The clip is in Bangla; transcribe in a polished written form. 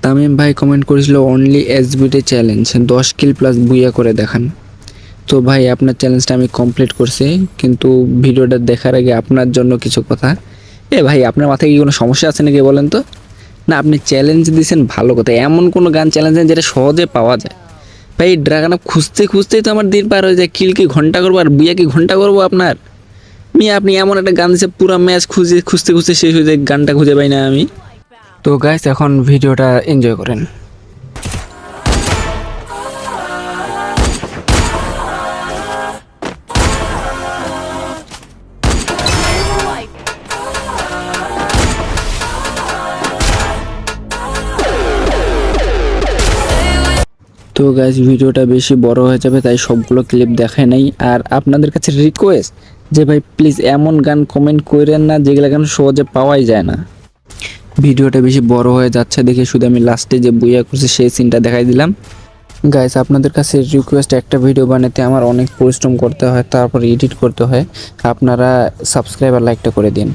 তামিম ভাই কমেন্ট করেছিল অনলি এসবিডি চ্যালেঞ্জ 10 কিল প্লাস বুইয়া করে দেখান। তো ভাই আপনার চ্যালেঞ্জটা আমি কমপ্লিট করছি, কিন্তু ভিডিওটা দেখার আগে আপনার জন্য কিছু কথা। ভাই আপনার মাথায় কি কোনো সমস্যা আছে নাকি বলেন তো? না আপনি চ্যালেঞ্জ দিয়েছেন ভালো কথা, এমন কোনো গান চ্যালেঞ্জ দেন যেটা সহজে পাওয়া যায়। ভাই ড্রাগন আপ খুঁজতে খুঁজতেই তো আমার দিন পার হয়ে যায়, কিল কি ঘন্টা করবো আর বুইয়া কি ঘন্টা করবো আপনার? মিয়া আপনি এমন একটা গান দিচ্ছে পুরো ম্যাচ খুঁজতে খুঁজতে শেষ হয়ে যায়, গানটা খুঁজে পাই না আমি। তো গাইস এখন ভিডিওটা এনজয় করেন। তো গাইস ভিডিওটা বেশি বড় হয়ে যাবে, তাই সবগুলো ক্লিপ দেখায় নাই। আর আপনাদের কাছে রিকোয়েস্ট যে ভাই প্লিজ এমন গান কমেন্ট করেন না যেগুলো গান সহজে পাওয়াই যায় না। ভিডিওটা বেশি বড় হয়ে যাচ্ছে দেখে শুধু আমি লাস্টে যে বুইয়া করছি সেই সিনটা দেখাই দিলাম। গাইস আপনাদের কাছে রিকোয়েস্ট, একটা ভিডিও বানাতে আমার অনেক পরিশ্রম করতে হয়, তারপর এডিট করতে হয়। আপনারা সাবস্ক্রাইব আর লাইকটা করে দিন।